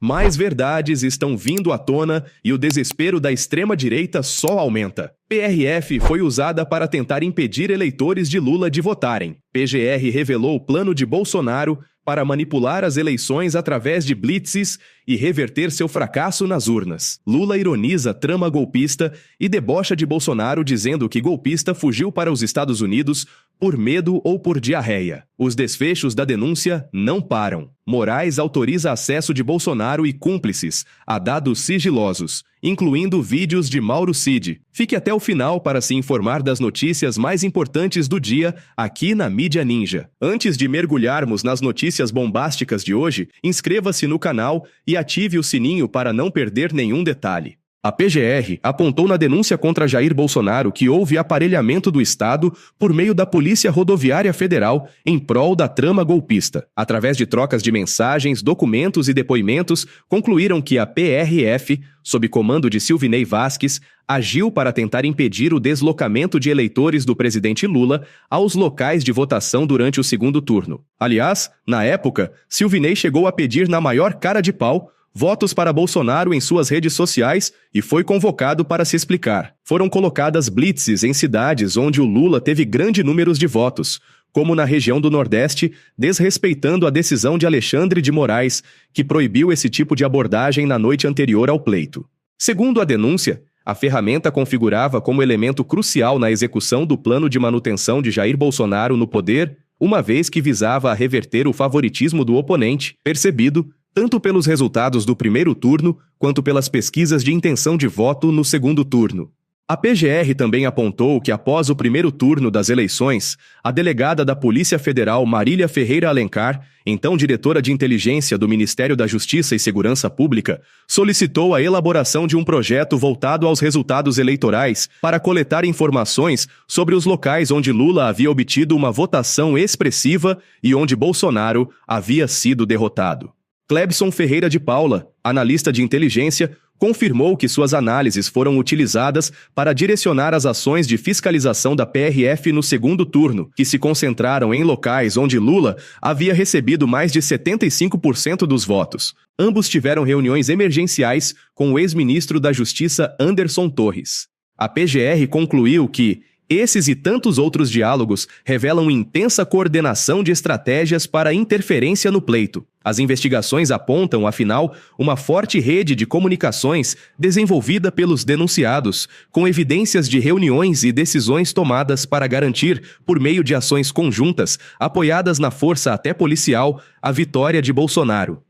Mais verdades estão vindo à tona e o desespero da extrema-direita só aumenta. PRF foi usada para tentar impedir eleitores de Lula de votarem. PGR revelou o plano de Bolsonaro para manipular as eleições através de blitzes e reverter seu fracasso nas urnas. Lula ironiza trama golpista e debocha de Bolsonaro dizendo que golpista fugiu para os Estados Unidos por medo ou por diarreia. Os desfechos da denúncia não param. Moraes autoriza acesso de Bolsonaro e cúmplices a dados sigilosos, incluindo vídeos de Mauro Cid. Fique até o final para se informar das notícias mais importantes do dia aqui na Mídia Ninja. Antes de mergulharmos nas notícias bombásticas de hoje, inscreva-se no canal e ative o sininho para não perder nenhum detalhe. A PGR apontou na denúncia contra Jair Bolsonaro que houve aparelhamento do Estado por meio da Polícia Rodoviária Federal em prol da trama golpista. Através de trocas de mensagens, documentos e depoimentos, concluíram que a PRF, sob comando de Silvinei Vasquez, agiu para tentar impedir o deslocamento de eleitores do presidente Lula aos locais de votação durante o segundo turno. Aliás, na época, Silvinei chegou a pedir na maior cara de pau votos para Bolsonaro em suas redes sociais e foi convocado para se explicar. Foram colocadas blitzes em cidades onde o Lula teve grande número de votos, como na região do Nordeste, desrespeitando a decisão de Alexandre de Moraes, que proibiu esse tipo de abordagem na noite anterior ao pleito. Segundo a denúncia, a ferramenta configurava como elemento crucial na execução do plano de manutenção de Jair Bolsonaro no poder, uma vez que visava a reverter o favoritismo do oponente, percebido tanto pelos resultados do primeiro turno, quanto pelas pesquisas de intenção de voto no segundo turno. A PGR também apontou que após o primeiro turno das eleições, a delegada da Polícia Federal Marília Ferreira Alencar, então diretora de inteligência do Ministério da Justiça e Segurança Pública, solicitou a elaboração de um projeto voltado aos resultados eleitorais para coletar informações sobre os locais onde Lula havia obtido uma votação expressiva e onde Bolsonaro havia sido derrotado. Clebson Ferreira de Paula, analista de inteligência, confirmou que suas análises foram utilizadas para direcionar as ações de fiscalização da PRF no segundo turno, que se concentraram em locais onde Lula havia recebido mais de 75% dos votos. Ambos tiveram reuniões emergenciais com o ex-ministro da Justiça Anderson Torres. A PGR concluiu que esses e tantos outros diálogos revelam intensa coordenação de estratégias para interferência no pleito. As investigações apontam, afinal, uma forte rede de comunicações desenvolvida pelos denunciados, com evidências de reuniões e decisões tomadas para garantir, por meio de ações conjuntas, apoiadas na força até policial, a vitória de Bolsonaro.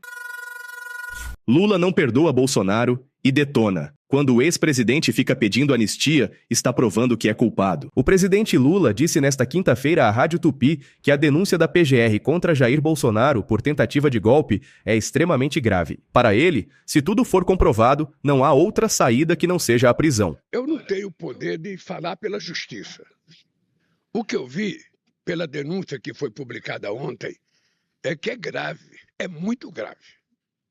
Lula não perdoa Bolsonaro e detona. Quando o ex-presidente fica pedindo anistia, está provando que é culpado. O presidente Lula disse nesta quinta-feira à Rádio Tupi que a denúncia da PGR contra Jair Bolsonaro por tentativa de golpe é extremamente grave. Para ele, se tudo for comprovado, não há outra saída que não seja a prisão. Eu não tenho o poder de falar pela justiça. O que eu vi pela denúncia que foi publicada ontem é que é grave, é muito grave.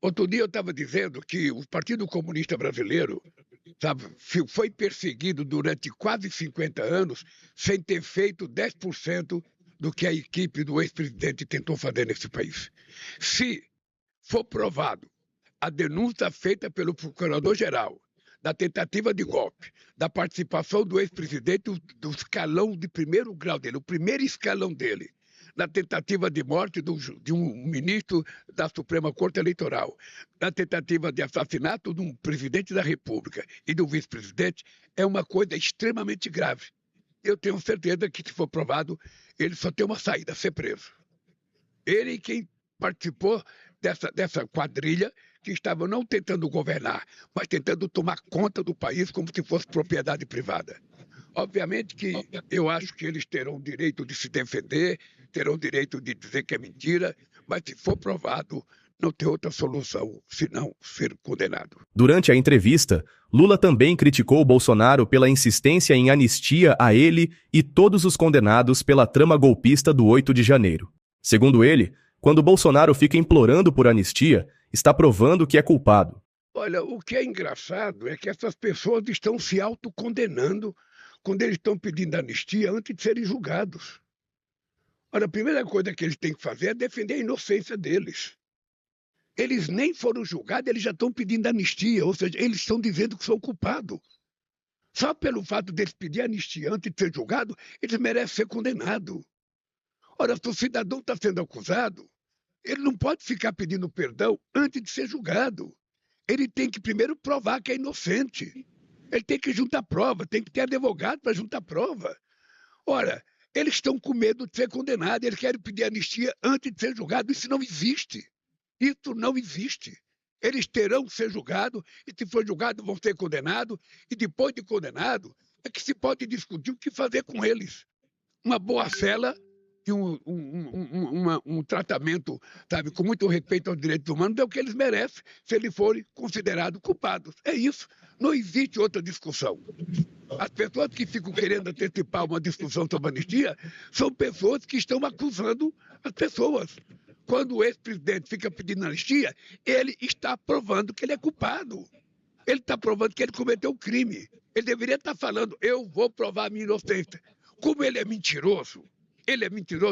Outro dia eu estava dizendo que o Partido Comunista Brasileiro, sabe, foi perseguido durante quase 50 anos sem ter feito 10% do que a equipe do ex-presidente tentou fazer nesse país. Se for provado a denúncia feita pelo Procurador-Geral da tentativa de golpe, da participação do ex-presidente do escalão de primeiro grau dele, o primeiro escalão dele, na tentativa de morte de um ministro da Suprema Corte Eleitoral, na tentativa de assassinato de um presidente da República e do vice-presidente, é uma coisa extremamente grave. Eu tenho certeza que, se for provado, ele só tem uma saída: ser preso. Ele e quem participou dessa quadrilha que estava não tentando governar, mas tentando tomar conta do país como se fosse propriedade privada. Obviamente que eu acho que eles terão o direito de se defender, terão o direito de dizer que é mentira, mas se for provado, não tem outra solução senão ser condenado. Durante a entrevista, Lula também criticou Bolsonaro pela insistência em anistia a ele e todos os condenados pela trama golpista do 8 de janeiro. Segundo ele, quando Bolsonaro fica implorando por anistia, está provando que é culpado. Olha, o que é engraçado é que essas pessoas estão se autocondenando quando eles estão pedindo anistia antes de serem julgados. Ora, a primeira coisa que eles têm que fazer é defender a inocência deles. Eles nem foram julgados, eles já estão pedindo anistia, ou seja, eles estão dizendo que são culpados. Só pelo fato deles pedir anistia antes de ser julgado, eles merecem ser condenados. Ora, se o cidadão está sendo acusado, ele não pode ficar pedindo perdão antes de ser julgado. Ele tem que primeiro provar que é inocente. Ele tem que juntar prova, tem que ter advogado para juntar prova. Ora, eles estão com medo de ser condenados, eles querem pedir anistia antes de ser julgado. Isso não existe. Isso não existe. Eles terão que ser julgados, e se for julgado vão ser condenados, e depois de condenado é que se pode discutir o que fazer com eles. Uma boa cela e um tratamento, sabe, com muito respeito aos direitos humanos é o que eles merecem, se eles forem considerados culpados. É isso. Não existe outra discussão. As pessoas que ficam querendo antecipar uma discussão sobre anistia são pessoas que estão acusando as pessoas. Quando o ex-presidente fica pedindo anistia, ele está provando que ele é culpado. Ele está provando que ele cometeu um crime. Ele deveria estar falando, eu vou provar a minha inocência. Como ele é mentiroso,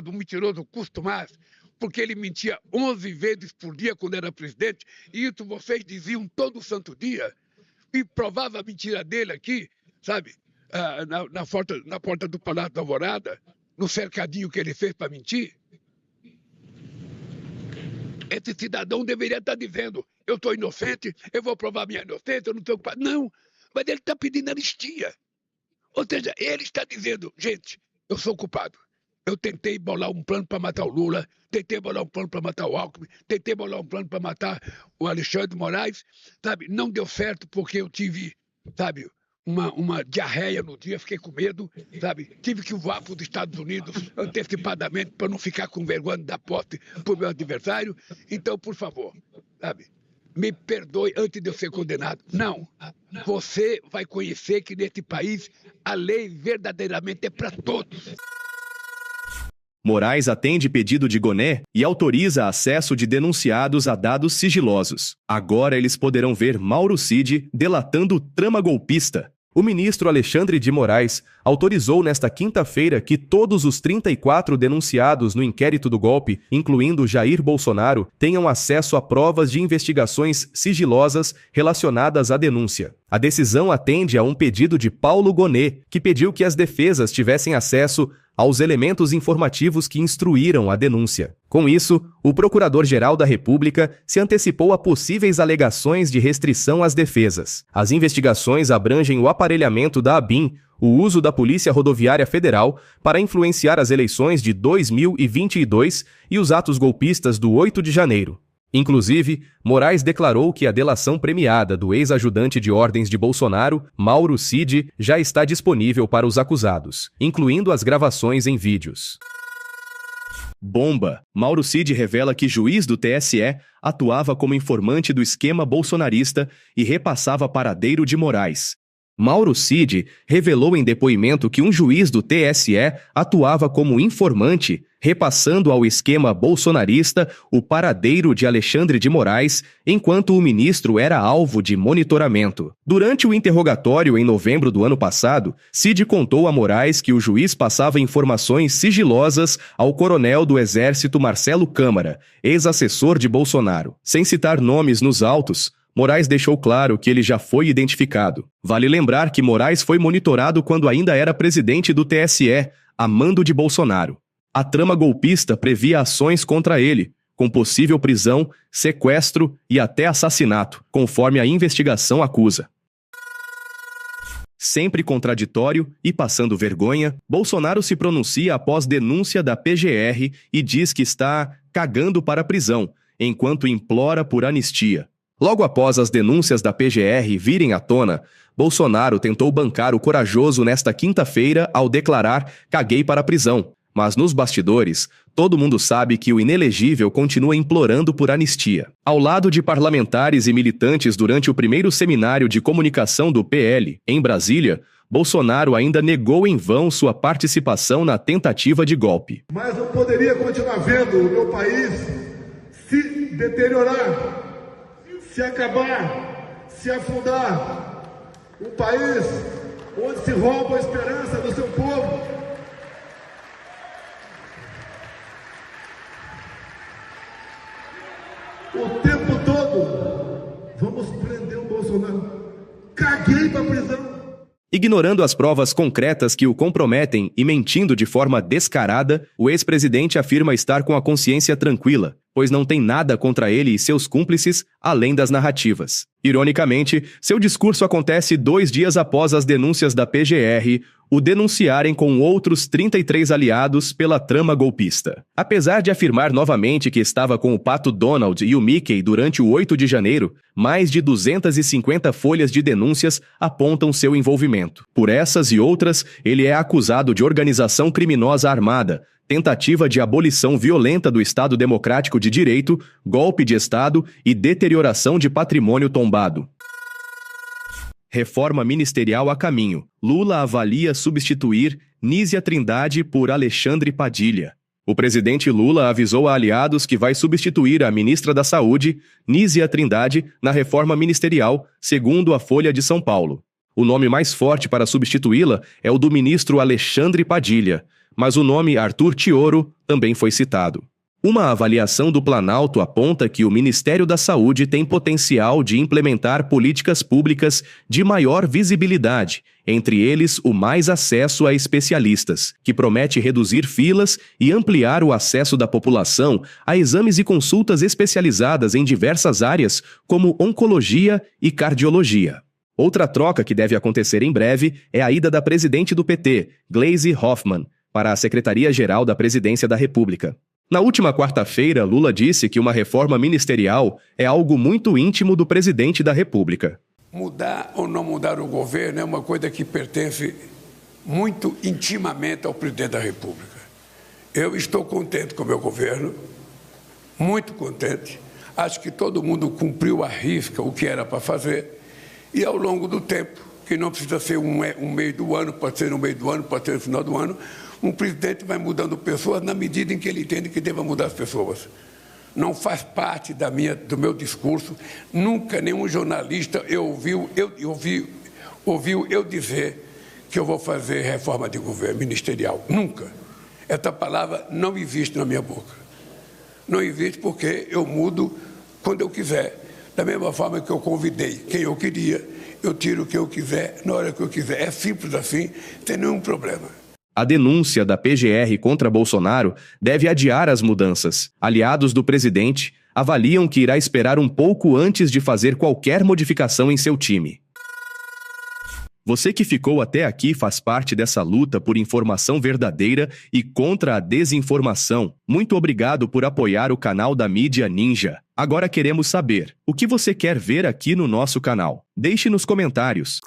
um mentiroso custo mais, porque ele mentia 11 vezes por dia quando era presidente, e isso vocês diziam todo santo dia, e provava a mentira dele aqui, sabe, na porta do Palácio da Alvorada, no cercadinho que ele fez para mentir. Esse cidadão deveria estar dizendo, eu sou inocente, eu vou provar minha inocência, eu não sou culpado. Não, mas ele está pedindo anistia. Ou seja, ele está dizendo, gente, eu sou culpado. Eu tentei bolar um plano para matar o Lula, tentei bolar um plano para matar o Alckmin, tentei bolar um plano para matar o Alexandre de Moraes, sabe? Não deu certo porque eu tive, sabe, uma diarreia no dia, fiquei com medo, sabe? Tive que voar para os Estados Unidos antecipadamente para não ficar com vergonha da posse para o meu adversário. Então, por favor, sabe? Me perdoe antes de eu ser condenado. Não. Você vai conhecer que nesse país a lei verdadeiramente é para todos. Moraes atende pedido de Goné e autoriza acesso de denunciados a dados sigilosos. Agora eles poderão ver Mauro Cid delatando trama golpista. O ministro Alexandre de Moraes autorizou nesta quinta-feira que todos os 34 denunciados no inquérito do golpe, incluindo Jair Bolsonaro, tenham acesso a provas de investigações sigilosas relacionadas à denúncia. A decisão atende a um pedido de Paulo Goné, que pediu que as defesas tivessem acesso aos elementos informativos que instruíram a denúncia. Com isso, o Procurador-Geral da República se antecipou a possíveis alegações de restrição às defesas. As investigações abrangem o aparelhamento da ABIN, o uso da Polícia Rodoviária Federal para influenciar as eleições de 2022 e os atos golpistas do 8 de janeiro. Inclusive, Moraes declarou que a delação premiada do ex-ajudante de ordens de Bolsonaro, Mauro Cid, já está disponível para os acusados, incluindo as gravações em vídeos. Bomba! Mauro Cid revela que juiz do TSE atuava como informante do esquema bolsonarista e repassava paradeiro de Moraes. Mauro Cid revelou em depoimento que um juiz do TSE atuava como informante, repassando ao esquema bolsonarista o paradeiro de Alexandre de Moraes, enquanto o ministro era alvo de monitoramento. Durante o interrogatório em novembro do ano passado, Cid contou a Moraes que o juiz passava informações sigilosas ao coronel do Exército Marcelo Câmara, ex-assessor de Bolsonaro. Sem citar nomes nos autos, Moraes deixou claro que ele já foi identificado. Vale lembrar que Moraes foi monitorado quando ainda era presidente do TSE, a mando de Bolsonaro. A trama golpista previa ações contra ele, com possível prisão, sequestro e até assassinato, conforme a investigação acusa. Sempre contraditório e passando vergonha, Bolsonaro se pronuncia após denúncia da PGR e diz que está cagando para a prisão, enquanto implora por anistia. Logo após as denúncias da PGR virem à tona, Bolsonaro tentou bancar o corajoso nesta quinta-feira ao declarar "caguei para a prisão". Mas nos bastidores, todo mundo sabe que o inelegível continua implorando por anistia. Ao lado de parlamentares e militantes durante o primeiro seminário de comunicação do PL, em Brasília, Bolsonaro ainda negou em vão sua participação na tentativa de golpe. Mas eu poderia continuar vendo o meu país se deteriorar, se acabar, se afundar. Um país onde se rouba a esperança do seu povo. O tempo vamos prender o Bolsonaro. Caguei pra prisão. Ignorando as provas concretas que o comprometem e mentindo de forma descarada, o ex-presidente afirma estar com a consciência tranquila, pois não tem nada contra ele e seus cúmplices, além das narrativas. Ironicamente, seu discurso acontece 2 dias após as denúncias da PGR o denunciarem com outros 33 aliados pela trama golpista. Apesar de afirmar novamente que estava com o Pato Donald e o Mickey durante o 8 de janeiro, mais de 250 folhas de denúncias apontam seu envolvimento. Por essas e outras, ele é acusado de organização criminosa armada, tentativa de abolição violenta do Estado Democrático de Direito, golpe de Estado e deterioração de patrimônio tombado. Reforma ministerial a caminho. Lula avalia substituir Nízia Trindade por Alexandre Padilha. O presidente Lula avisou a aliados que vai substituir a ministra da Saúde, Nízia Trindade, na reforma ministerial, segundo a Folha de São Paulo. O nome mais forte para substituí-la é o do ministro Alexandre Padilha, mas o nome Arthur Tioro também foi citado. Uma avaliação do Planalto aponta que o Ministério da Saúde tem potencial de implementar políticas públicas de maior visibilidade, entre eles o mais acesso a especialistas, que promete reduzir filas e ampliar o acesso da população a exames e consultas especializadas em diversas áreas, como oncologia e cardiologia. Outra troca que deve acontecer em breve é a ida da presidente do PT, Gleisi Hoffmann, para a Secretaria-Geral da Presidência da República. Na última quarta-feira, Lula disse que uma reforma ministerial é algo muito íntimo do presidente da República. Mudar ou não mudar o governo é uma coisa que pertence muito intimamente ao presidente da República. Eu estou contente com o meu governo, muito contente. Acho que todo mundo cumpriu à risca o que era para fazer e ao longo do tempo, que não precisa ser um meio do ano, pode ser no meio do ano, pode ser no final do ano, um presidente vai mudando pessoas na medida em que ele entende que deva mudar as pessoas. Não faz parte do meu discurso. Nunca nenhum jornalista ouviu eu dizer que eu vou fazer reforma de governo ministerial. Nunca. Essa palavra não existe na minha boca. Não existe porque eu mudo quando eu quiser. Da mesma forma que eu convidei quem eu queria, eu tiro o que eu quiser, na hora que eu quiser. É simples assim, sem nenhum problema. A denúncia da PGR contra Bolsonaro deve adiar as mudanças. Aliados do presidente avaliam que irá esperar um pouco antes de fazer qualquer modificação em seu time. Você que ficou até aqui faz parte dessa luta por informação verdadeira e contra a desinformação. Muito obrigado por apoiar o canal da Mídia Ninja. Agora queremos saber, o que você quer ver aqui no nosso canal? Deixe nos comentários.